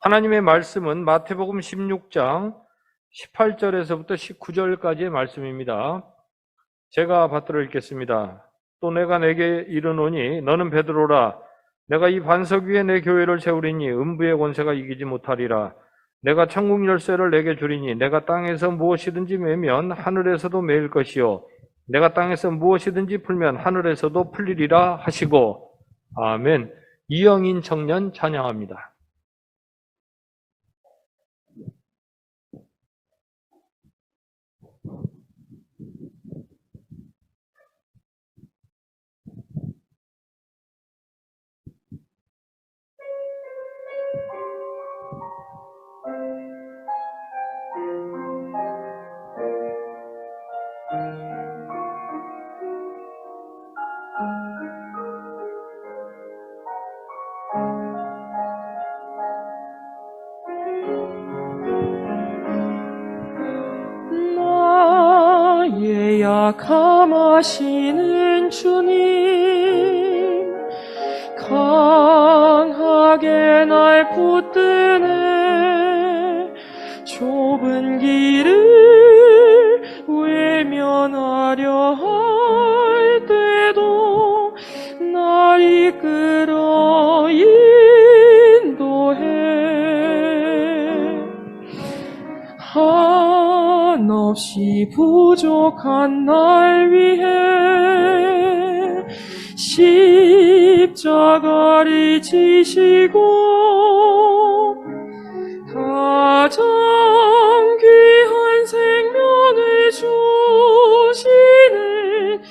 하나님의 말씀은 마태복음 16장 18절에서부터 19절까지의 말씀입니다. 제가 받들어 읽겠습니다. 또 내가 내게 이르노니 너는 베드로라. 내가 이 반석 위에 내 교회를 세우리니 음부의 권세가 이기지 못하리라. 내가 천국 열쇠를 내게 주리니 내가 땅에서 무엇이든지 매면 하늘에서도 매일 것이요 내가 땅에서 무엇이든지 풀면 하늘에서도 풀리리라 하시고. 아멘. 이영인 청년 찬양합니다. 나의 약함하시는 주님, 강하게 날 붙드네. 좁은 길을 외면하려 할 때도 날 이끌어 인도해. 한없이 부족한 날 위해 십자가를 지시고 가장 귀한 생명을 주시는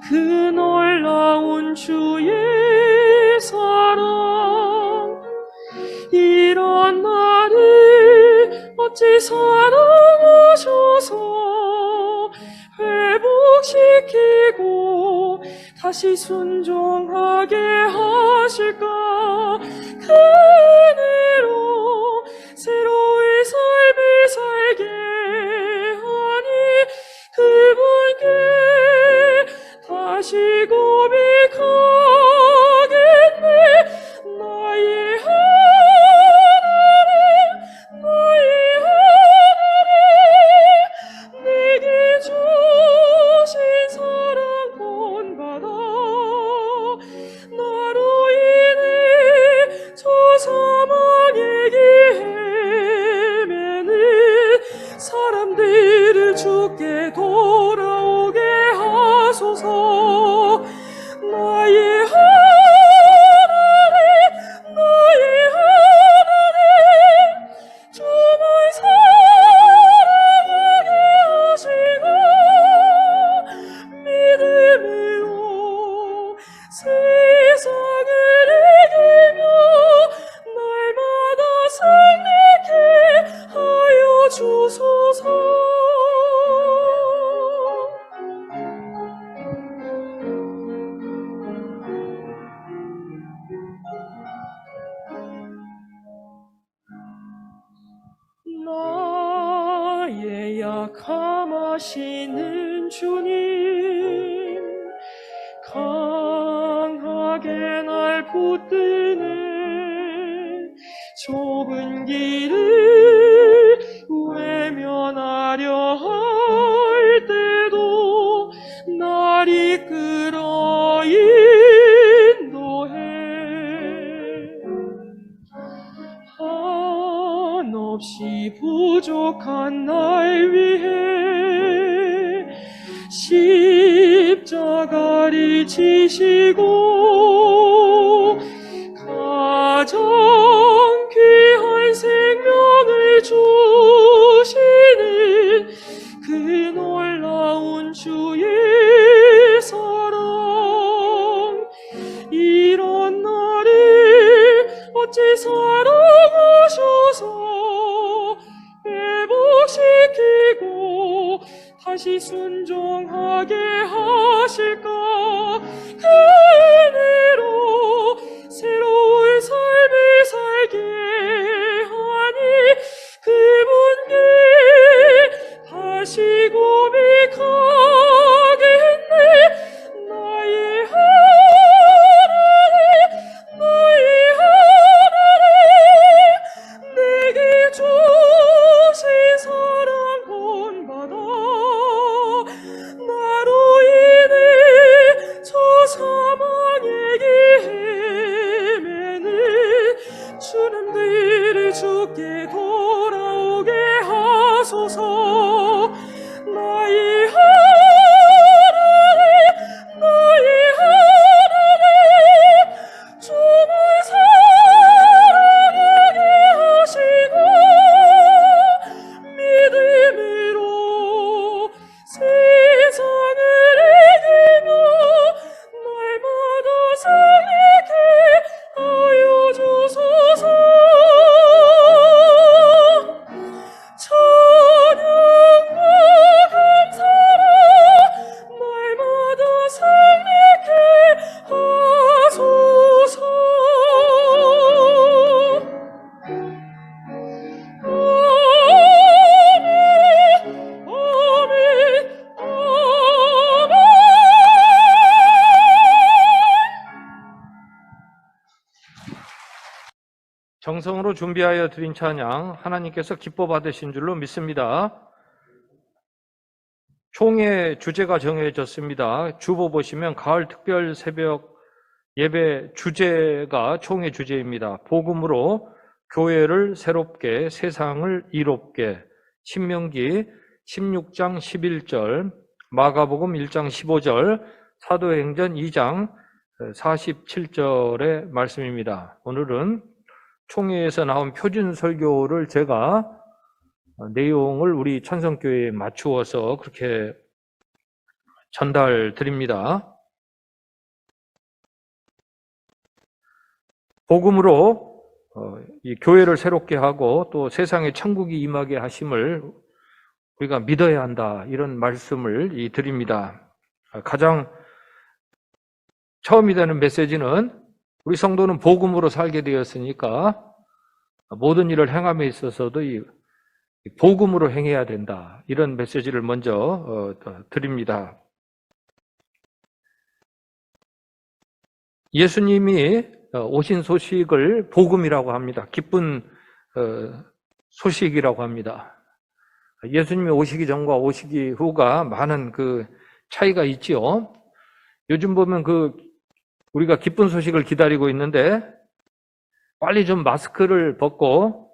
그 놀라운 주의 사랑, 이런 나를 어찌 사랑하셔서 회복시키고 다시 순종하게 하실까. 그 은혜로 새로운 삶을 살게 하니 그분께 다시 고백하겠네. 나의 하나님, 나의 하나님, 내게 주신 사랑 본받아. 나로 인해 저 사망의 길 헤매는 사람들을 주께 돌아오게 하소서. 나의 하나님, 나의 하나님, 주만 사랑하게 하시고 믿음으로 세상을 이기며 날마다 승리케 하여 주소서. 나의 약함하시는 주님, 강하게 날 붙드네. 좁은 길을 외면하려 할 때도 날 이끌어 인도해. 한없이 부족한 날 위해 십자가를 지시고 가장 귀한 생명을 주시는 그 놀라운 주의 사랑, 이런 나를 어찌 사랑하셔서 회복시키고 다시 순종하게 하실까. 그 은혜로 새로운 삶을 살게 하니 그분께 다시 고백하겠네. 나의 하나님, 나의 하나님, 사람들을 주께 돌아오게 하소서. 나의 하나님, 나의 하나님, 주를 사랑하게 하시고 믿음으로 세상을 이기며 날마다 승리케 하여 주소서. 찬양과 감사로 날마다 승리케 하소서. 아멘, 아멘, 아멘. 정성으로 준비하여 드린 찬양 하나님께서 기뻐 받으신 줄로 믿습니다. 총회 주제가 정해졌습니다. 주보 보시면 가을 특별 새벽 예배 주제가 총회 주제입니다. 복음으로 교회를 새롭게 세상을 이롭게. 신명기 16장 11절, 마가복음 1장 15절, 사도행전 2장 47절의 말씀입니다. 오늘은 총회에서 나온 표준 설교를 제가 내용을 우리 찬성교회에 맞추어서 그렇게 전달 드립니다. 복음으로 이 교회를 새롭게 하고 또 세상에 천국이 임하게 하심을 우리가 믿어야 한다, 이런 말씀을 드립니다. 가장 처음이 되는 메시지는 우리 성도는 복음으로 살게 되었으니까 모든 일을 행함에 있어서도 이 복음으로 행해야 된다, 이런 메시지를 먼저 드립니다. 예수님이 오신 소식을 복음이라고 합니다. 기쁜 소식이라고 합니다. 예수님이 오시기 전과 오시기 후가 많은 그 차이가 있지요. 요즘 보면 우리가 기쁜 소식을 기다리고 있는데 빨리 좀 마스크를 벗고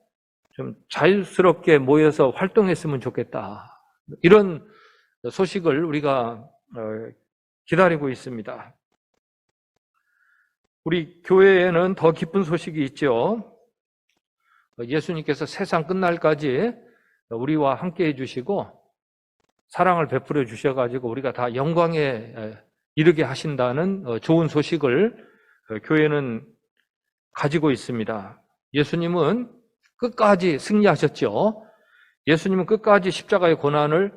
좀 자유스럽게 모여서 활동했으면 좋겠다, 이런 소식을 우리가 기다리고 있습니다. 우리 교회에는 더 기쁜 소식이 있죠. 예수님께서 세상 끝날까지 우리와 함께 해주시고 사랑을 베풀어 주셔가지고 우리가 다 영광에 이르게 하신다는 좋은 소식을 교회는 가지고 있습니다. 예수님은 끝까지 승리하셨죠. 예수님은 끝까지 십자가의 고난을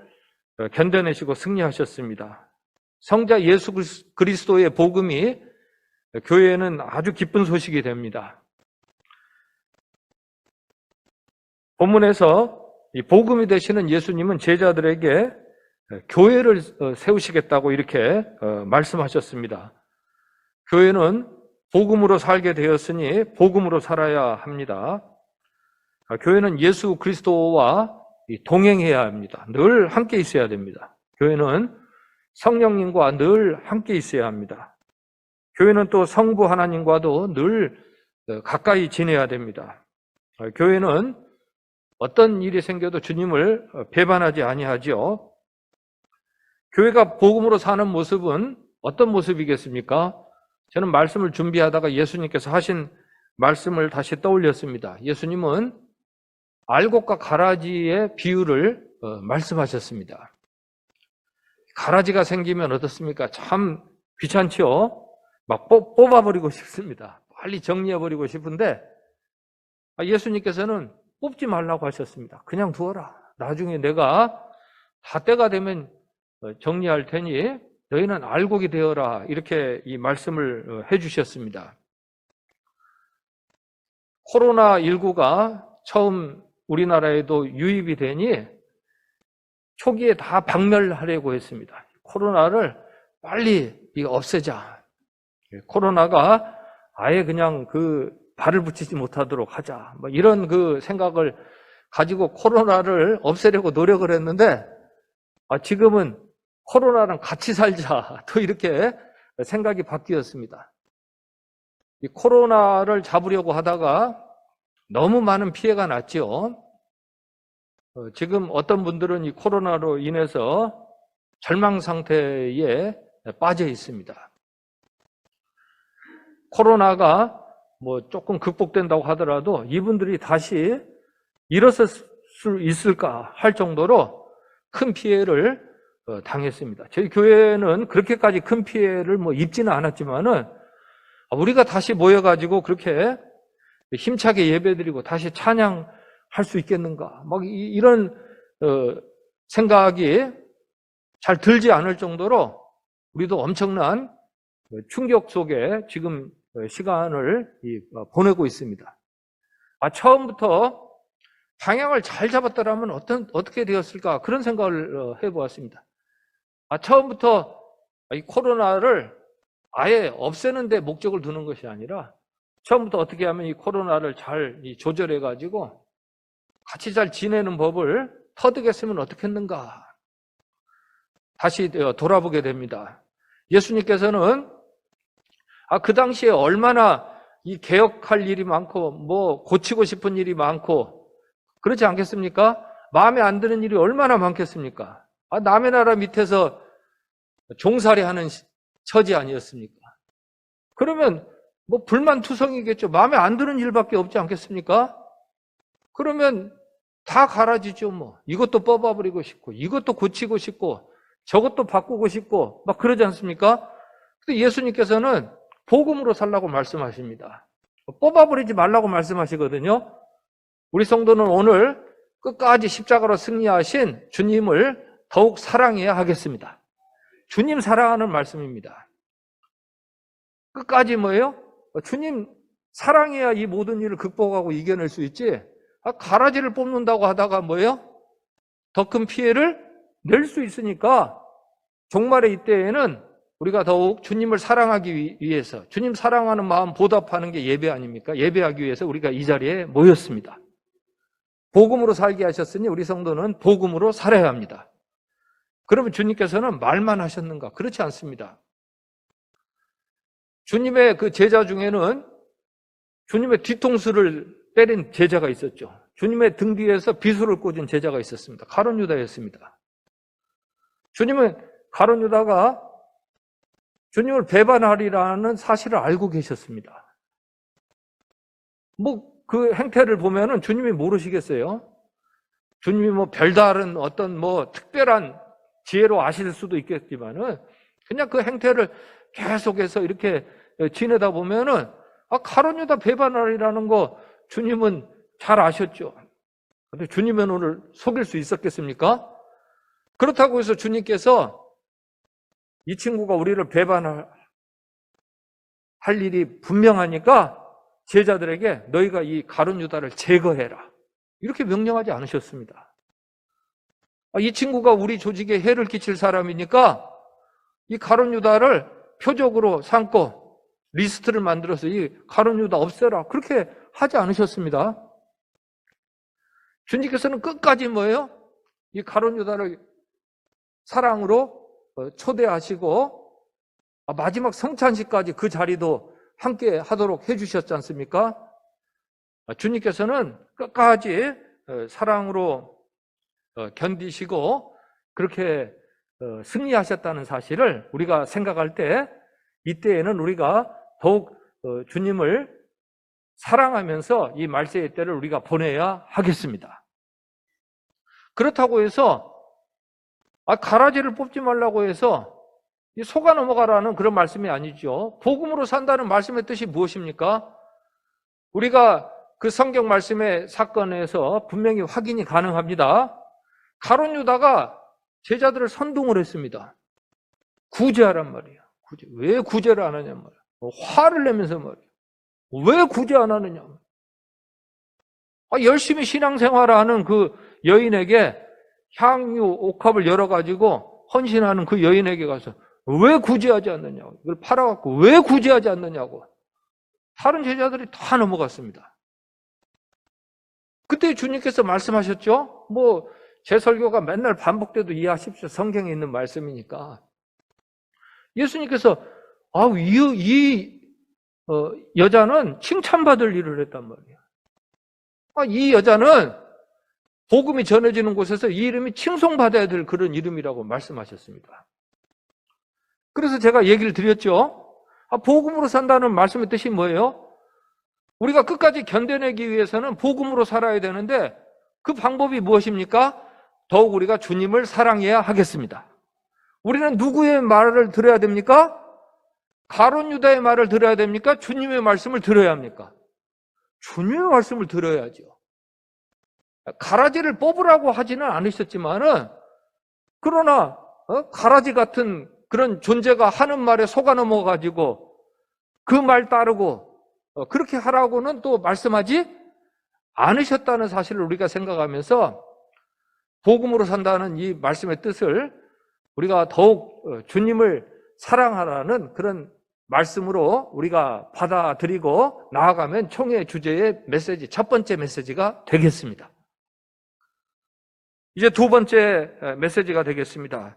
견뎌내시고 승리하셨습니다. 성자 예수 그리스도의 복음이 교회에는 아주 기쁜 소식이 됩니다. 본문에서 이 복음이 되시는 예수님은 제자들에게 교회를 세우시겠다고 이렇게 말씀하셨습니다. 교회는 복음으로 살게 되었으니 복음으로 살아야 합니다. 교회는 예수 그리스도와 동행해야 합니다. 늘 함께 있어야 됩니다. 교회는 성령님과 늘 함께 있어야 합니다. 교회는 또 성부 하나님과도 늘 가까이 지내야 됩니다. 교회는 어떤 일이 생겨도 주님을 배반하지 아니하지요. 교회가 복음으로 사는 모습은 어떤 모습이겠습니까? 저는 말씀을 준비하다가 예수님께서 하신 말씀을 다시 떠올렸습니다. 예수님은 알곡과 가라지의 비유를 말씀하셨습니다. 가라지가 생기면 어떻습니까? 참 귀찮지요? 막 뽑아버리고 싶습니다. 빨리 정리해버리고 싶은데 예수님께서는 뽑지 말라고 하셨습니다. 그냥 두어라. 나중에 내가 다 때가 되면 정리할 테니 너희는 알곡이 되어라. 이렇게 이 말씀을 해주셨습니다. 코로나19가 처음 우리나라에도 유입이 되니 초기에 다 박멸하려고 했습니다. 코로나를 빨리 없애자. 코로나가 아예 그냥 발을 붙이지 못하도록 하자. 이런 생각을 가지고 코로나를 없애려고 노력을 했는데 지금은 코로나랑 같이 살자. 또 이렇게 생각이 바뀌었습니다. 이 코로나를 잡으려고 하다가 너무 많은 피해가 났죠. 지금 어떤 분들은 이 코로나로 인해서 절망 상태에 빠져 있습니다. 코로나가 뭐 조금 극복된다고 하더라도 이분들이 다시 일어설 수 있을까 할 정도로 큰 피해를 당했습니다. 저희 교회는 그렇게까지 큰 피해를 뭐 입지는 않았지만은 우리가 다시 모여가지고 그렇게 힘차게 예배드리고 다시 찬양할 수 있겠는가? 막 이런 생각이 잘 들지 않을 정도로 우리도 엄청난 충격 속에 지금 시간을 보내고 있습니다. 처음부터 방향을 잘 잡았더라면 어떻게 되었을까? 그런 생각을 해보았습니다. 처음부터 이 코로나를 아예 없애는 데 목적을 두는 것이 아니라 처음부터 어떻게 하면 이 코로나를 잘 조절해가지고 같이 잘 지내는 법을 터득했으면 어떻겠는가? 다시 돌아보게 됩니다. 예수님께서는 그 당시에 얼마나 이 개혁할 일이 많고 뭐 고치고 싶은 일이 많고 그렇지 않겠습니까? 마음에 안 드는 일이 얼마나 많겠습니까? 남의 나라 밑에서 종살이하는 처지 아니었습니까? 그러면 뭐 불만투성이겠죠. 마음에 안 드는 일밖에 없지 않겠습니까? 그러면 다 갈아지죠. 뭐 이것도 뽑아버리고 싶고 이것도 고치고 싶고 저것도 바꾸고 싶고 막 그러지 않습니까? 근데 예수님께서는 복음으로 살라고 말씀하십니다. 뽑아버리지 말라고 말씀하시거든요. 우리 성도는 오늘 끝까지 십자가로 승리하신 주님을 더욱 사랑해야 하겠습니다. 주님 사랑하는 말씀입니다. 끝까지 뭐예요? 주님 사랑해야 이 모든 일을 극복하고 이겨낼 수 있지. 가라지를 뽑는다고 하다가 뭐예요? 더 큰 피해를 낼 수 있으니까 종말의 이때에는 우리가 더욱 주님을 사랑하기 위해서 주님 사랑하는 마음 보답하는 게 예배 아닙니까? 예배하기 위해서 우리가 이 자리에 모였습니다. 복음으로 살게 하셨으니 우리 성도는 복음으로 살아야 합니다. 그러면 주님께서는 말만 하셨는가? 그렇지 않습니다. 주님의 그 제자 중에는 주님의 뒤통수를 때린 제자가 있었죠. 주님의 등 뒤에서 비수를 꽂은 제자가 있었습니다. 가룟 유다였습니다. 주님은 가룟 유다가 주님을 배반하리라는 사실을 알고 계셨습니다. 뭐 그 행태를 보면은 주님이 모르시겠어요? 주님이 뭐 별다른 어떤 뭐 특별한 지혜로 아실 수도 있겠지만은 그냥 그 행태를 계속해서 이렇게 지내다 보면은 가룟 유다 배반하리라는 거 주님은 잘 아셨죠. 근데 주님은 오늘 속일 수 있었겠습니까? 그렇다고 해서 주님께서 이 친구가 우리를 배반할 일이 분명하니까 제자들에게 너희가 이 가룟 유다를 제거해라 이렇게 명령하지 않으셨습니다. 이 친구가 우리 조직에 해를 끼칠 사람이니까 이 가룟 유다를 표적으로 삼고 리스트를 만들어서 이 가룟 유다 없애라 그렇게 하지 않으셨습니다. 주님께서는 끝까지 뭐예요? 이 가룟 유다를 사랑으로 초대하시고 마지막 성찬식까지 그 자리도 함께 하도록 해주셨지 않습니까? 주님께서는 끝까지 사랑으로 견디시고 그렇게 승리하셨다는 사실을 우리가 생각할 때 이때에는 우리가 더욱 주님을 사랑하면서 이 말세의 때를 우리가 보내야 하겠습니다. 그렇다고 해서 가라지를 뽑지 말라고 해서 속아 넘어가라는 그런 말씀이 아니죠. 복음으로 산다는 말씀의 뜻이 무엇입니까? 우리가 그 성경 말씀의 사건에서 분명히 확인이 가능합니다. 가룟 유다가 제자들을 선동을 했습니다. 구제하란 말이에요. 왜 구제를 안 하냐 말이에요. 화를 내면서 말이에요. 왜 구제 안 하느냐. 열심히 신앙생활하는 그 여인에게 향유 옥합을 열어가지고 헌신하는 그 여인에게 가서 왜 구제하지 않느냐고. 이걸 팔아갖고 왜 구제하지 않느냐고. 다른 제자들이 다 넘어갔습니다. 그때 주님께서 말씀하셨죠. 뭐 제 설교가 맨날 반복돼도 이해하십시오. 성경에 있는 말씀이니까. 예수님께서 이 여자는 칭찬받을 일을 했단 말이에요. 이 여자는 복음이 전해지는 곳에서 이 이름이 칭송받아야 될 그런 이름이라고 말씀하셨습니다. 그래서 제가 얘기를 드렸죠. 복음으로 산다는 말씀의 뜻이 뭐예요? 우리가 끝까지 견뎌내기 위해서는 복음으로 살아야 되는데 그 방법이 무엇입니까? 더욱 우리가 주님을 사랑해야 하겠습니다. 우리는 누구의 말을 들어야 됩니까? 가룟 유다의 말을 들어야 됩니까? 주님의 말씀을 들어야 합니까? 주님의 말씀을 들어야죠. 가라지를 뽑으라고 하지는 않으셨지만은, 그러나 가라지 같은 그런 존재가 하는 말에 속아 넘어가지고 그 말 따르고 그렇게 하라고는 또 말씀하지 않으셨다는 사실을 우리가 생각하면서 복음으로 산다는 이 말씀의 뜻을 우리가 더욱 주님을 사랑하라는 그런 말씀으로 우리가 받아들이고 나아가면 총회 주제의 메시지, 첫 번째 메시지가 되겠습니다. 이제 두 번째 메시지가 되겠습니다.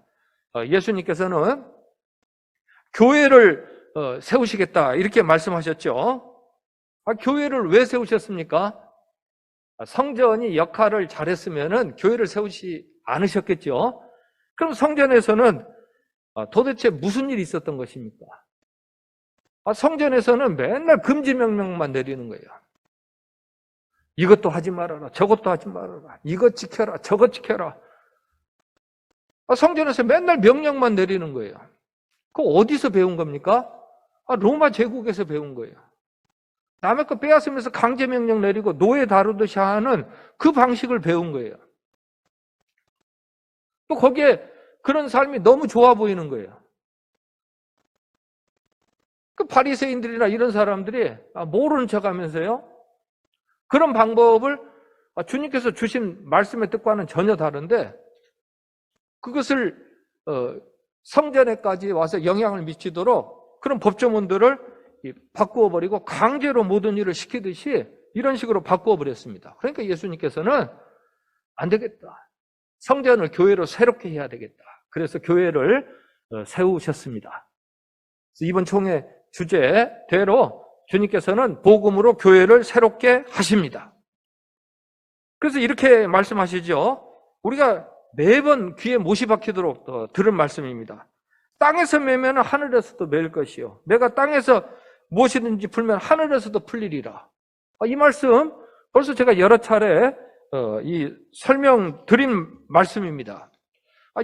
예수님께서는 교회를 세우시겠다 이렇게 말씀하셨죠. 교회를 왜 세우셨습니까? 성전이 역할을 잘했으면 교회를 세우지 않으셨겠죠. 그럼 성전에서는 도대체 무슨 일이 있었던 것입니까? 성전에서는 맨날 금지 명령만 내리는 거예요. 이것도 하지 말아라, 저것도 하지 말아라, 이것 지켜라, 저것 지켜라. 성전에서 맨날 명령만 내리는 거예요. 그거 어디서 배운 겁니까? 로마 제국에서 배운 거예요. 남의 거 빼앗으면서 강제 명령 내리고 노예 다루듯이 하는 그 방식을 배운 거예요. 또 거기에 그런 삶이 너무 좋아 보이는 거예요. 그 바리새인들이나 이런 사람들이 모르는 척하면서요, 그런 방법을 주님께서 주신 말씀의 뜻과는 전혀 다른데 그것을 성전에까지 와서 영향을 미치도록 그런 법조문들을 바꾸어 버리고 강제로 모든 일을 시키듯이 이런 식으로 바꾸어 버렸습니다. 그러니까 예수님께서는 안 되겠다, 성전을 교회로 새롭게 해야 되겠다. 그래서 교회를 세우셨습니다. 이번 총회 주제대로 주님께서는 복음으로 교회를 새롭게 하십니다. 그래서 이렇게 말씀하시죠. 우리가 매번 귀에 못이 박히도록 들은 말씀입니다. 땅에서 매면 하늘에서도 매일 것이요, 내가 땅에서 무엇이든지 풀면 하늘에서도 풀리리라. 이 말씀 벌써 제가 여러 차례 이 설명 드린 말씀입니다.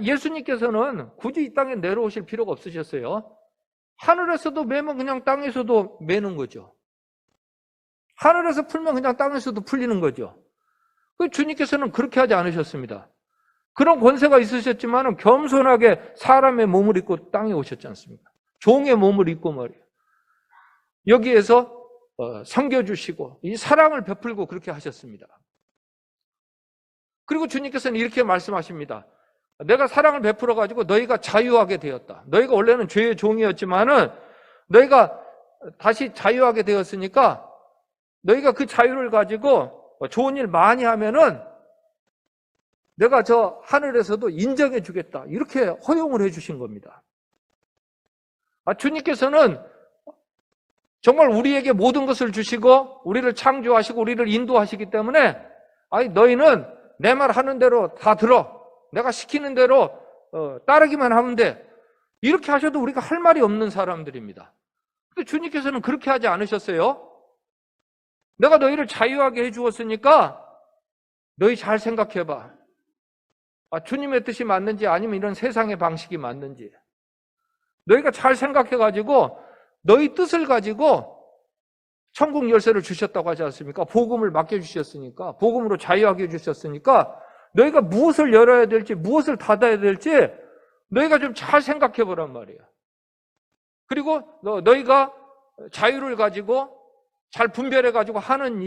예수님께서는 굳이 이 땅에 내려오실 필요가 없으셨어요. 하늘에서도 매면 그냥 땅에서도 매는 거죠. 하늘에서 풀면 그냥 땅에서도 풀리는 거죠. 주님께서는 그렇게 하지 않으셨습니다. 그런 권세가 있으셨지만 겸손하게 사람의 몸을 입고 땅에 오셨지 않습니까? 종의 몸을 입고 말이에요. 여기에서 섬겨주시고 이 사랑을 베풀고 그렇게 하셨습니다. 그리고 주님께서는 이렇게 말씀하십니다. 내가 사랑을 베풀어 가지고 너희가 자유하게 되었다. 너희가 원래는 죄의 종이었지만은 너희가 다시 자유하게 되었으니까 너희가 그 자유를 가지고 좋은 일 많이 하면은 내가 저 하늘에서도 인정해 주겠다. 이렇게 허용을 해 주신 겁니다. 주님께서는 정말 우리에게 모든 것을 주시고 우리를 창조하시고 우리를 인도하시기 때문에 너희는 내 말 하는 대로 다 들어. 내가 시키는 대로 따르기만 하면 돼. 이렇게 하셔도 우리가 할 말이 없는 사람들입니다. 근데 주님께서는 그렇게 하지 않으셨어요. 내가 너희를 자유하게 해주었으니까 너희 잘 생각해봐. 주님의 뜻이 맞는지 아니면 이런 세상의 방식이 맞는지 너희가 잘 생각해가지고 너희 뜻을 가지고 천국 열쇠를 주셨다고 하지 않습니까? 복음을 맡겨주셨으니까, 복음으로 자유하게 해주셨으니까 너희가 무엇을 열어야 될지 무엇을 닫아야 될지 너희가 좀 잘 생각해 보란 말이에요. 그리고 너희가 자유를 가지고 잘 분별해 가지고 하는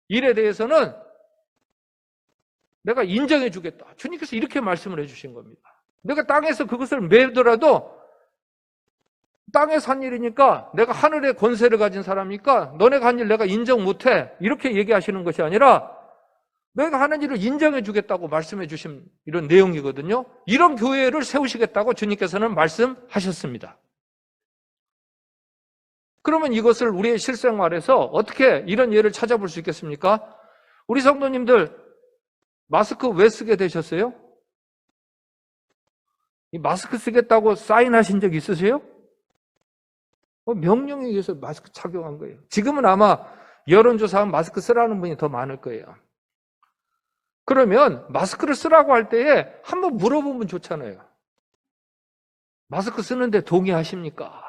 일에 대해서는 내가 인정해 주겠다. 주님께서 이렇게 말씀을 해 주신 겁니다. 내가 땅에서 그것을 매더라도 땅에서 한 일이니까 내가 하늘의 권세를 가진 사람이니까 너네가 한 일 내가 인정 못해. 이렇게 얘기하시는 것이 아니라 너희가 하는 일을 인정해 주겠다고 말씀해 주신 이런 내용이거든요. 이런 교회를 세우시겠다고 주님께서는 말씀하셨습니다. 그러면 이것을 우리의 실생활에서 어떻게 이런 예를 찾아볼 수 있겠습니까? 우리 성도님들 마스크 왜 쓰게 되셨어요? 이 마스크 쓰겠다고 사인하신 적 있으세요? 명령에 의해서 마스크 착용한 거예요. 지금은 아마 여론조사하면 마스크 쓰라는 분이 더 많을 거예요. 그러면 마스크를 쓰라고 할 때에 한번 물어보면 좋잖아요. 마스크 쓰는데 동의하십니까?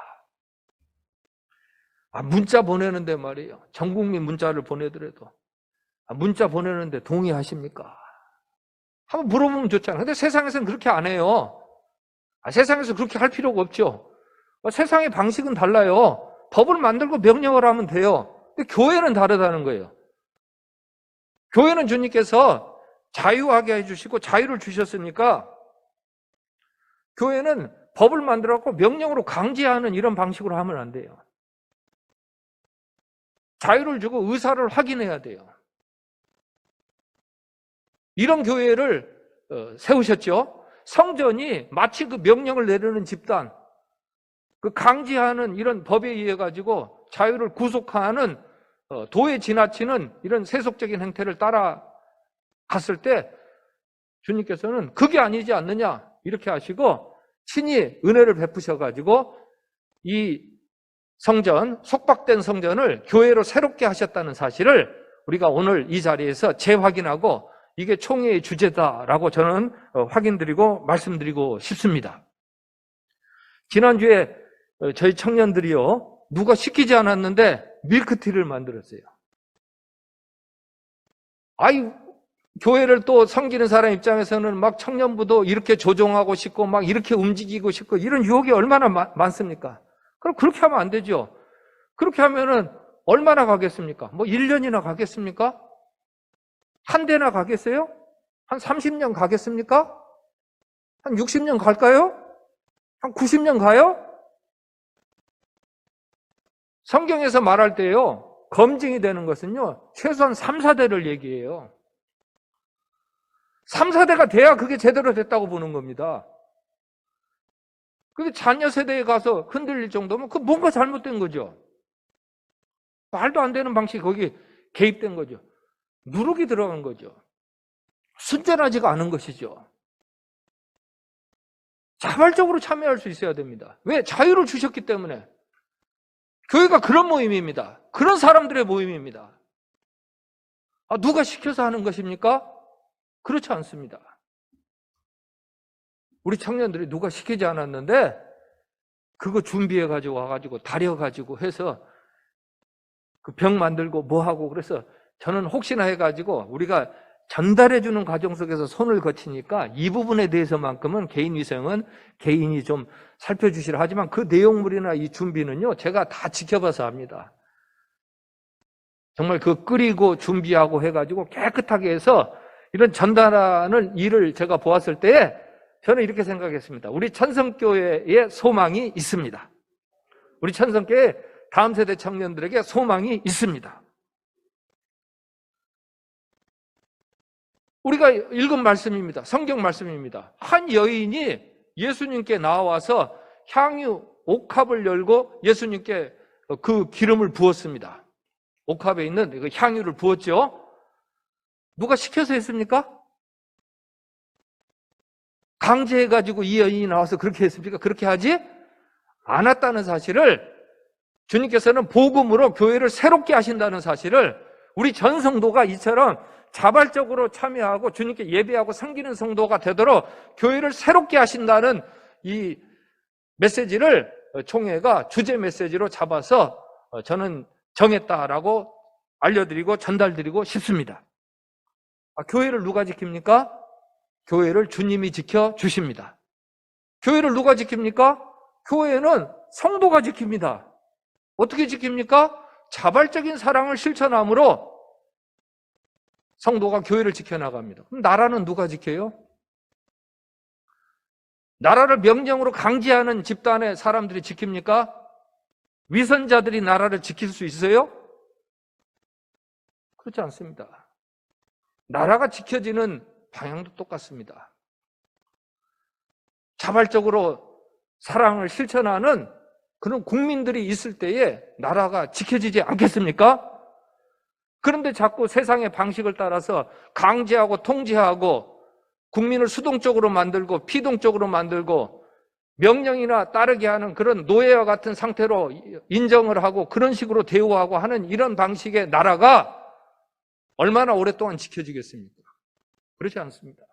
문자 보내는데 말이에요. 전 국민 문자를 보내더라도 문자 보내는데 동의하십니까? 한번 물어보면 좋잖아요. 근데 세상에서는 그렇게 안 해요. 세상에서 그렇게 할 필요가 없죠. 세상의 방식은 달라요. 법을 만들고 명령을 하면 돼요. 근데 교회는 다르다는 거예요. 교회는 주님께서 자유하게 해주시고 자유를 주셨으니까 교회는 법을 만들어갖고 명령으로 강제하는 이런 방식으로 하면 안 돼요. 자유를 주고 의사를 확인해야 돼요. 이런 교회를 세우셨죠. 성전이 마치 그 명령을 내리는 집단, 그 강제하는 이런 법에 의해 가지고 자유를 구속하는 도에 지나치는 이런 세속적인 행태를 따라갔을 때 주님께서는 그게 아니지 않느냐 이렇게 하시고 친히 은혜를 베푸셔 가지고 이 성전, 속박된 성전을 교회로 새롭게 하셨다는 사실을 우리가 오늘 이 자리에서 재확인하고 이게 총회의 주제다라고 저는 확인드리고 말씀드리고 싶습니다. 지난주에 저희 청년들이요, 누가 시키지 않았는데 밀크티를 만들었어요. 교회를 또 섬기는 사람 입장에서는 막 청년부도 이렇게 조종하고 싶고 막 이렇게 움직이고 싶고 이런 유혹이 얼마나 많습니까? 그럼 그렇게 하면 안 되죠. 그렇게 하면은 얼마나 가겠습니까? 1년이나 가겠습니까? 한 대나 가겠어요? 한 30년 가겠습니까? 한 60년 갈까요? 한 90년 가요? 성경에서 말할 때요, 검증이 되는 것은요, 최소한 3, 4대를 얘기해요. 3, 4대가 돼야 그게 제대로 됐다고 보는 겁니다. 그게 자녀 세대에 가서 흔들릴 정도면 그 뭔가 잘못된 거죠. 말도 안 되는 방식이 거기 개입된 거죠. 누룩이 들어간 거죠. 순전하지가 않은 것이죠. 자발적으로 참여할 수 있어야 됩니다. 왜? 자유를 주셨기 때문에. 교회가 그런 모임입니다. 그런 사람들의 모임입니다. 누가 시켜서 하는 것입니까? 그렇지 않습니다. 우리 청년들이 누가 시키지 않았는데 그거 준비해가지고 와가지고 다려가지고 해서 그 병 만들고 뭐하고 그래서 저는 혹시나 해가지고 우리가 전달해주는 과정 속에서 손을 거치니까 이 부분에 대해서만큼은 개인위생은 개인이 좀 살펴주시라 하지만 그 내용물이나 이 준비는요 제가 다 지켜봐서 합니다. 정말 그 끓이고 준비하고 해가지고 깨끗하게 해서 이런 전달하는 일을 제가 보았을 때 저는 이렇게 생각했습니다. 우리 천성교회에 소망이 있습니다. 우리 천성교회 다음 세대 청년들에게 소망이 있습니다. 우리가 읽은 말씀입니다. 성경 말씀입니다. 한 여인이 예수님께 나와서 향유 옥합을 열고 예수님께 그 기름을 부었습니다. 옥합에 있는 그 향유를 부었죠. 누가 시켜서 했습니까? 강제해가지고 이 여인이 나와서 그렇게 했습니까? 그렇게 하지 않았다는 사실을 주님께서는 복음으로 교회를 새롭게 하신다는 사실을 우리 전 성도가 이처럼 자발적으로 참여하고 주님께 예배하고 섬기는 성도가 되도록 교회를 새롭게 하신다는 이 메시지를 총회가 주제 메시지로 잡아서 저는 정했다라고 알려드리고 전달드리고 싶습니다. 교회를 누가 지킵니까? 교회를 주님이 지켜주십니다. 교회를 누가 지킵니까? 교회는 성도가 지킵니다. 어떻게 지킵니까? 자발적인 사랑을 실천함으로 성도가 교회를 지켜나갑니다. 그럼 나라는 누가 지켜요? 나라를 명령으로 강제하는 집단의 사람들이 지킵니까? 위선자들이 나라를 지킬 수 있어요? 그렇지 않습니다. 나라가 지켜지는 방향도 똑같습니다. 자발적으로 사랑을 실천하는 그런 국민들이 있을 때에 나라가 지켜지지 않겠습니까? 그런데 자꾸 세상의 방식을 따라서 강제하고 통제하고 국민을 수동적으로 만들고 피동적으로 만들고 명령이나 따르게 하는 그런 노예와 같은 상태로 인정을 하고 그런 식으로 대우하고 하는 이런 방식의 나라가 얼마나 오랫동안 지켜지겠습니까? 그렇지 않습니다.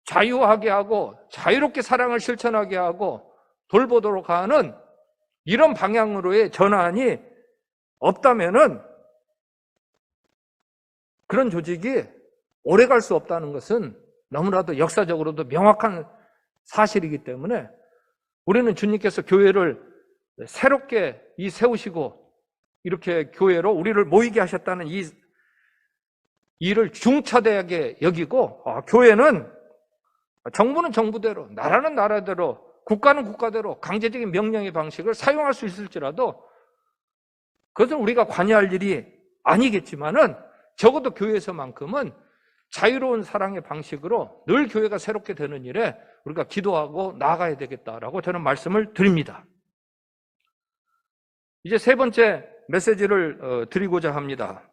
자유하게 하고 자유롭게 사랑을 실천하게 하고 돌보도록 하는 이런 방향으로의 전환이 없다면은 그런 조직이 오래 갈 수 없다는 것은 너무나도 역사적으로도 명확한 사실이기 때문에 우리는 주님께서 교회를 새롭게 세우시고 이렇게 교회로 우리를 모이게 하셨다는 이 일을 중차대하게 여기고 교회는 정부는 정부대로 나라는 나라대로 국가는 국가대로 강제적인 명령의 방식을 사용할 수 있을지라도 그것은 우리가 관여할 일이 아니겠지만은 적어도 교회에서만큼은 자유로운 사랑의 방식으로 늘 교회가 새롭게 되는 일에 우리가 기도하고 나아가야 되겠다라고 저는 말씀을 드립니다. 이제 세 번째 메시지를 드리고자 합니다.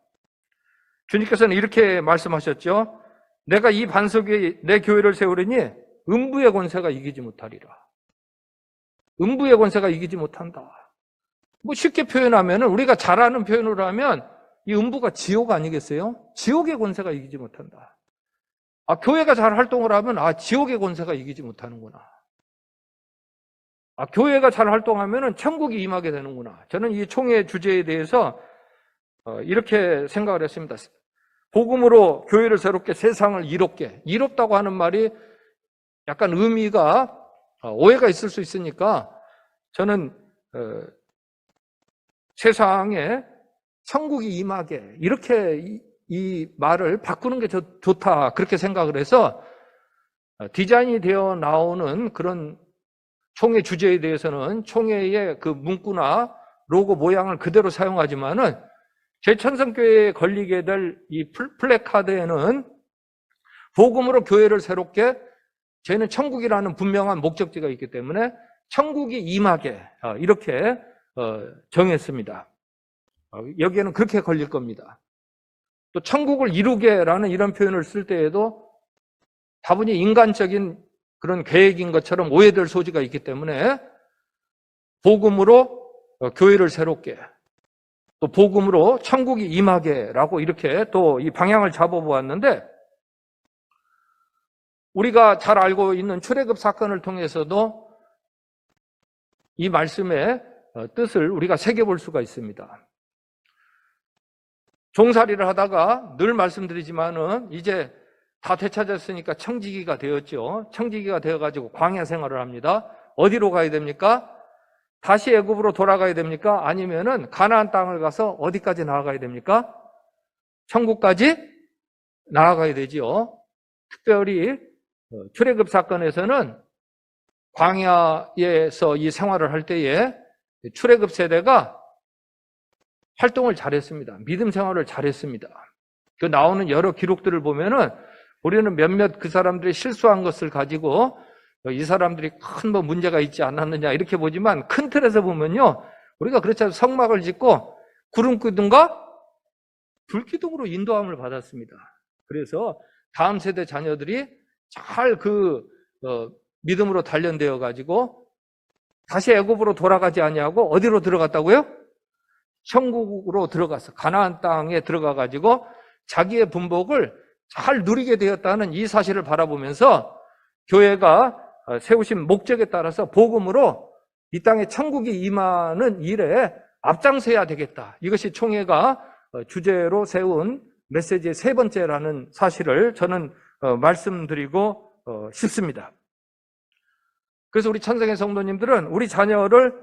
주님께서는 이렇게 말씀하셨죠. 내가 이 반석 위에 내 교회를 세우리니 음부의 권세가 이기지 못하리라. 음부의 권세가 이기지 못한다. 뭐 쉽게 표현하면 우리가 잘 아는 표현으로 하면 이 음부가 지옥 아니겠어요? 지옥의 권세가 이기지 못한다. 교회가 잘 활동을 하면 지옥의 권세가 이기지 못하는구나. 교회가 잘 활동하면 천국이 임하게 되는구나. 저는 이 총회 주제에 대해서 이렇게 생각을 했습니다. 복음으로 교회를 새롭게 세상을 이롭게. 이롭다고 하는 말이 약간 의미가 오해가 있을 수 있으니까 저는 세상에 천국이 임하게 이렇게 이 말을 바꾸는 게 좋다 그렇게 생각을 해서 디자인이 되어 나오는 그런 총회 주제에 대해서는 총회의 그 문구나 로고 모양을 그대로 사용하지만은 제천성교회에 걸리게 될 이 플래카드에는 복음으로 교회를 새롭게 저희는 천국이라는 분명한 목적지가 있기 때문에 천국이 임하게 이렇게 정했습니다. 여기에는 그렇게 걸릴 겁니다. 또 천국을 이루게라는 이런 표현을 쓸 때에도 다분히 인간적인 그런 계획인 것처럼 오해될 소지가 있기 때문에 복음으로 교회를 새롭게 또 복음으로 천국이 임하게라고 이렇게 또 이 방향을 잡아보았는데 우리가 잘 알고 있는 출애굽 사건을 통해서도 이 말씀의 뜻을 우리가 새겨볼 수가 있습니다. 종살이를 하다가 늘 말씀드리지만은 이제 다 되찾았으니까 청지기가 되었죠. 청지기가 되어가지고 광야 생활을 합니다. 어디로 가야 됩니까? 다시 애굽으로 돌아가야 됩니까? 아니면은 가나안 땅을 가서 어디까지 나아가야 됩니까? 천국까지 나아가야 되지요. 특별히 출애굽 사건에서는 광야에서 이 생활을 할 때에 출애굽 세대가 활동을 잘했습니다. 믿음 생활을 잘했습니다. 그 나오는 여러 기록들을 보면은 우리는 몇몇 그 사람들이 실수한 것을 가지고 이 사람들이 큰 뭐 문제가 있지 않았느냐 이렇게 보지만 큰 틀에서 보면요 우리가 그렇지 않아도 성막을 짓고 구름기둥과 불기둥으로 인도함을 받았습니다. 그래서 다음 세대 자녀들이 잘 믿음으로 단련되어 가지고 다시 애굽으로 돌아가지 아니하고 어디로 들어갔다고요? 천국으로 들어가서 가나안 땅에 들어가 가지고 자기의 분복을 잘 누리게 되었다는 이 사실을 바라보면서 교회가 세우신 목적에 따라서 복음으로 이 땅에 천국이 임하는 일에 앞장서야 되겠다. 이것이 총회가 주제로 세운 메시지의 세 번째라는 사실을 저는 말씀드리고 싶습니다. 그래서 우리 천성의 성도님들은 우리 자녀를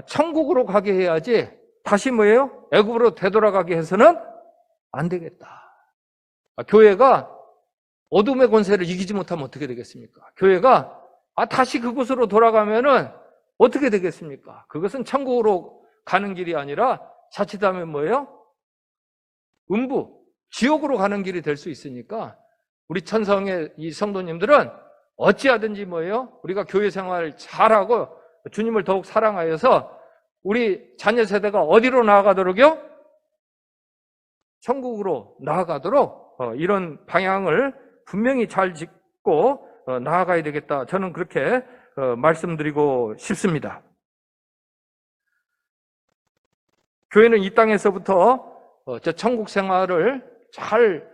천국으로 가게 해야지 다시 뭐예요? 애굽으로 되돌아가게 해서는 안 되겠다. 교회가 어둠의 권세를 이기지 못하면 어떻게 되겠습니까? 교회가 다시 그곳으로 돌아가면은 어떻게 되겠습니까? 그것은 천국으로 가는 길이 아니라 자칫하면 뭐예요? 음부, 지옥으로 가는 길이 될 수 있으니까 우리 천성의 이 성도님들은 어찌하든지 뭐예요? 우리가 교회 생활 잘하고 주님을 더욱 사랑하여서 우리 자녀 세대가 어디로 나아가도록요? 천국으로 나아가도록 이런 방향을 분명히 잘 짚고 나아가야 되겠다. 저는 그렇게 말씀드리고 싶습니다. 교회는 이 땅에서부터 저 천국 생활을 잘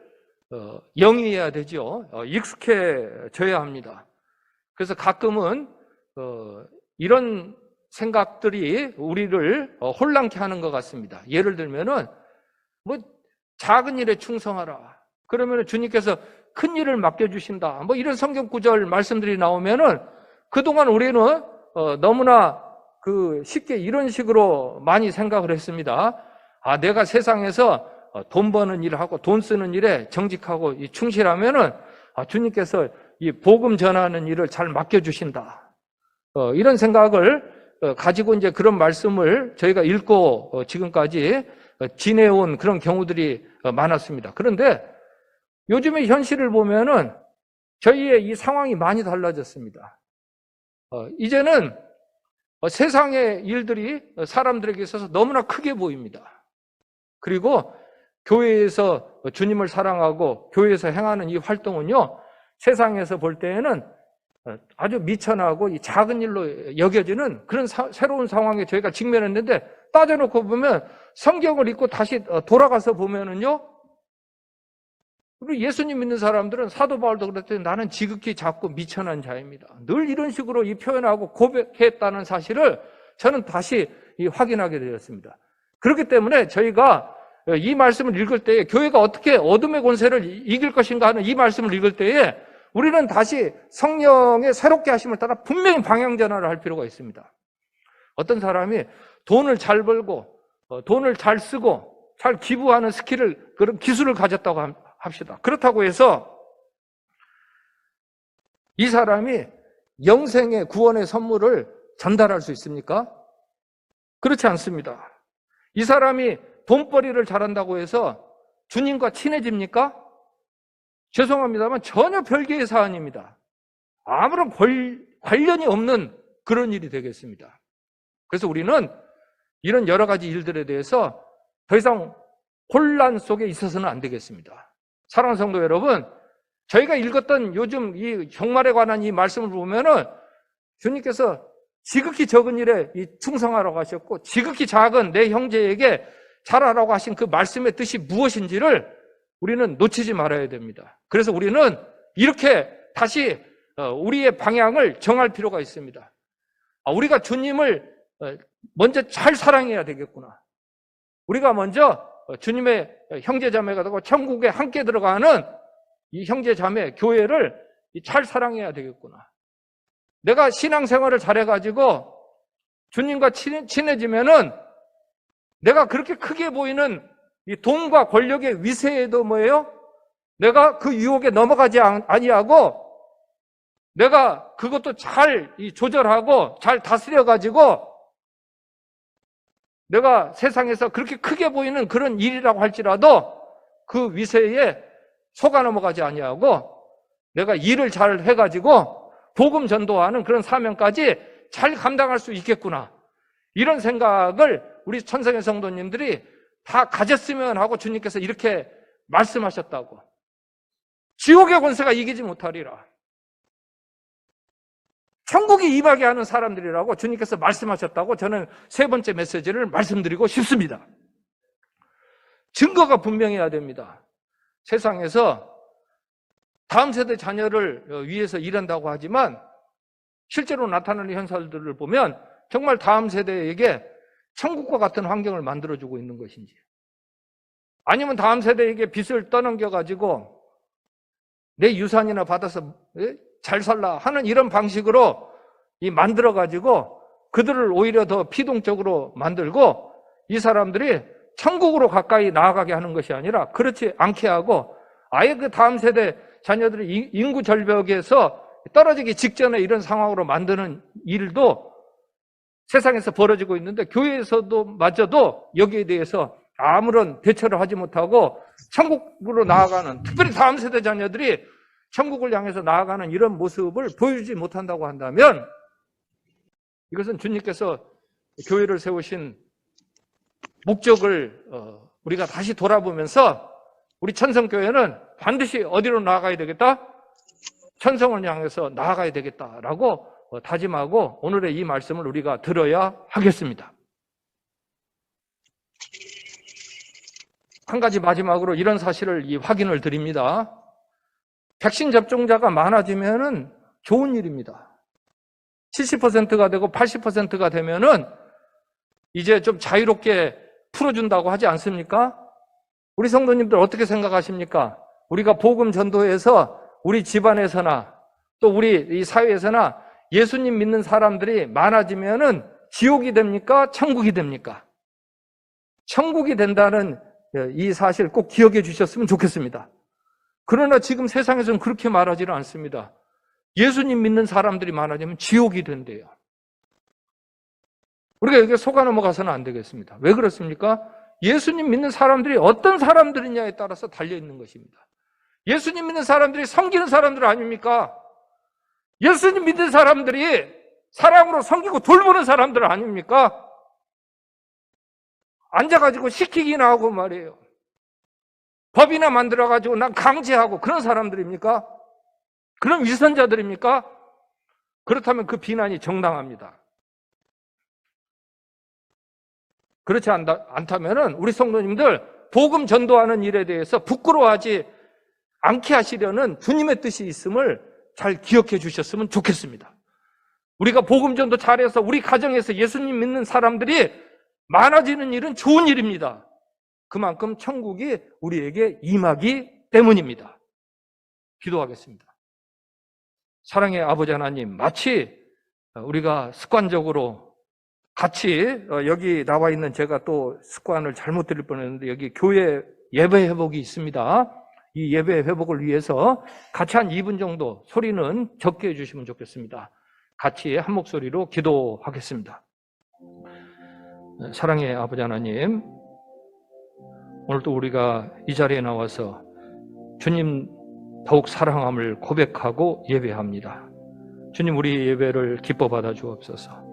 영위해야 되죠. 익숙해져야 합니다. 그래서 가끔은 이런 생각들이 우리를 혼란케 하는 것 같습니다. 예를 들면은 뭐 작은 일에 충성하라. 그러면 주님께서 큰 일을 맡겨주신다. 뭐 이런 성경 구절 말씀들이 나오면은 그동안 우리는 너무나 쉽게 이런 식으로 많이 생각을 했습니다. 아, 내가 세상에서 돈 버는 일을 하고 돈 쓰는 일에 정직하고 충실하면은 주님께서 이 복음 전하는 일을 잘 맡겨주신다. 이런 생각을 가지고 이제 그런 말씀을 저희가 읽고 지금까지 지내온 그런 경우들이 많았습니다. 그런데 요즘의 현실을 보면은 저희의 이 상황이 많이 달라졌습니다. 이제는 세상의 일들이 사람들에게 있어서 너무나 크게 보입니다. 그리고 교회에서 주님을 사랑하고 교회에서 행하는 이 활동은요, 세상에서 볼 때에는 아주 미천하고 이 작은 일로 여겨지는 그런 새로운 상황에 저희가 직면했는데 따져놓고 보면 성경을 읽고 다시 돌아가서 보면은요, 우리 예수님 믿는 사람들은 사도 바울도 그랬더니 나는 지극히 작고 미천한 자입니다. 늘 이런 식으로 이 표현하고 고백했다는 사실을 저는 다시 확인하게 되었습니다. 그렇기 때문에 저희가 이 말씀을 읽을 때에 교회가 어떻게 어둠의 권세를 이길 것인가 하는 이 말씀을 읽을 때에 우리는 다시 성령의 새롭게 하심을 따라 분명히 방향 전환을 할 필요가 있습니다. 어떤 사람이 돈을 잘 벌고 돈을 잘 쓰고 잘 기부하는 스킬을, 그런 기술을 가졌다고 합시다. 그렇다고 해서 이 사람이 영생의 구원의 선물을 전달할 수 있습니까? 그렇지 않습니다. 이 사람이 돈벌이를 잘한다고 해서 주님과 친해집니까? 죄송합니다만 전혀 별개의 사안입니다. 아무런 관련이 없는 그런 일이 되겠습니다. 그래서 우리는 이런 여러 가지 일들에 대해서 더 이상 혼란 속에 있어서는 안 되겠습니다. 사랑하는 성도 여러분, 저희가 읽었던 요즘 이 종말에 관한 이 말씀을 보면은 주님께서 지극히 적은 일에 충성하라고 하셨고 지극히 작은 내 형제에게 잘하라고 하신 그 말씀의 뜻이 무엇인지를 우리는 놓치지 말아야 됩니다. 그래서 우리는 이렇게 다시 우리의 방향을 정할 필요가 있습니다. 우리가 주님을 먼저 잘 사랑해야 되겠구나. 우리가 먼저 주님의 형제자매가 되고 천국에 함께 들어가는 이 형제자매 교회를 잘 사랑해야 되겠구나. 내가 신앙생활을 잘해가지고 주님과 친해지면은 내가 그렇게 크게 보이는 이 돈과 권력의 위세에도 뭐예요? 내가 그 유혹에 넘어가지 아니하고 내가 그것도 잘 조절하고 잘 다스려가지고 내가 세상에서 그렇게 크게 보이는 그런 일이라고 할지라도 그 위세에 속아 넘어가지 아니하고 내가 일을 잘 해가지고 복음 전도하는 그런 사명까지 잘 감당할 수 있겠구나. 이런 생각을 우리 천성의 성도님들이 다 가졌으면 하고 주님께서 이렇게 말씀하셨다고. 지옥의 권세가 이기지 못하리라. 천국이 임하게 하는 사람들이라고 주님께서 말씀하셨다고 저는 세 번째 메시지를 말씀드리고 싶습니다. 증거가 분명해야 됩니다. 세상에서 다음 세대 자녀를 위해서 일한다고 하지만 실제로 나타나는 현상들을 보면 정말 다음 세대에게 천국과 같은 환경을 만들어주고 있는 것인지, 아니면 다음 세대에게 빚을 떠넘겨가지고 내 유산이나 받아서 잘 살라 하는 이런 방식으로 만들어가지고 그들을 오히려 더 피동적으로 만들고 이 사람들이 천국으로 가까이 나아가게 하는 것이 아니라 그렇지 않게 하고 아예 그 다음 세대 자녀들이 인구 절벽에서 떨어지기 직전에 이런 상황으로 만드는 일도 세상에서 벌어지고 있는데 교회에서도 마저도 여기에 대해서 아무런 대처를 하지 못하고 천국으로 나아가는, 특별히 다음 세대 자녀들이 천국을 향해서 나아가는 이런 모습을 보여주지 못한다고 한다면 이것은 주님께서 교회를 세우신 목적을 우리가 다시 돌아보면서 우리 천성교회는 반드시 어디로 나아가야 되겠다? 천성을 향해서 나아가야 되겠다라고 다짐하고 오늘의 이 말씀을 우리가 들어야 하겠습니다. 한 가지 마지막으로 이런 사실을 확인을 드립니다. 백신 접종자가 많아지면은 좋은 일입니다. 70%가 되고 80%가 되면은 이제 좀 자유롭게 풀어준다고 하지 않습니까? 우리 성도님들 어떻게 생각하십니까? 우리가 복음 전도에서 우리 집안에서나 또 우리 이 사회에서나 예수님 믿는 사람들이 많아지면은 지옥이 됩니까? 천국이 됩니까? 천국이 된다는 이 사실 꼭 기억해 주셨으면 좋겠습니다. 그러나 지금 세상에서는 그렇게 말하지는 않습니다. 예수님 믿는 사람들이 많아지면 지옥이 된대요. 우리가 여기에 속아 넘어가서는 안 되겠습니다. 왜 그렇습니까? 예수님 믿는 사람들이 어떤 사람들이냐에 따라서 달려있는 것입니다. 예수님 믿는 사람들이 섬기는 사람들 아닙니까? 예수님 믿는 사람들이 사랑으로 섬기고 돌보는 사람들 아닙니까? 앉아가지고 시키기나 하고 말이에요. 법이나 만들어가지고 난 강제하고 그런 사람들입니까? 그런 위선자들입니까? 그렇다면 그 비난이 정당합니다. 그렇지 않다면 우리 성도님들 복음 전도하는 일에 대해서 부끄러워하지 않게 하시려는 주님의 뜻이 있음을 잘 기억해 주셨으면 좋겠습니다. 우리가 복음 전도 잘해서 우리 가정에서 예수님 믿는 사람들이 많아지는 일은 좋은 일입니다. 그만큼 천국이 우리에게 임하기 때문입니다. 기도하겠습니다. 사랑의 아버지 하나님, 마치 우리가 습관적으로 같이 여기 나와 있는 제가 또 습관을 잘못 드릴 뻔했는데 여기 교회 예배 회복이 있습니다. 이 예배 회복을 위해서 같이 한 2분 정도 소리는 적게 해주시면 좋겠습니다. 같이 한 목소리로 기도하겠습니다. 사랑의 아버지 하나님, 오늘도 우리가 이 자리에 나와서 주님 더욱 사랑함을 고백하고 예배합니다. 주님, 우리 예배를 기뻐 받아 주옵소서.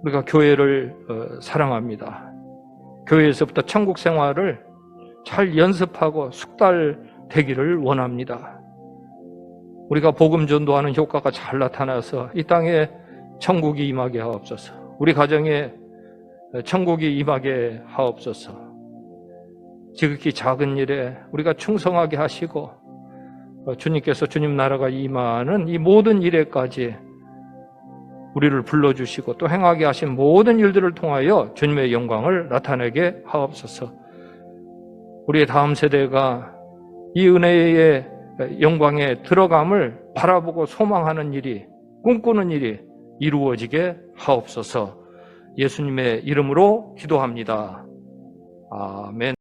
우리가 교회를 사랑합니다. 교회에서부터 천국 생활을 잘 연습하고 숙달되기를 원합니다. 우리가 복음 전도하는 효과가 잘 나타나서 이 땅에 천국이 임하게 하옵소서. 우리 가정에 천국이 임하게 하옵소서. 지극히 작은 일에 우리가 충성하게 하시고 주님께서 주님 나라가 임하는 이 모든 일에까지 우리를 불러주시고 또 행하게 하신 모든 일들을 통하여 주님의 영광을 나타내게 하옵소서. 우리의 다음 세대가 이 은혜의 영광에 들어감을 바라보고 소망하는 일이, 꿈꾸는 일이 이루어지게 하옵소서. 예수님의 이름으로 기도합니다. 아멘.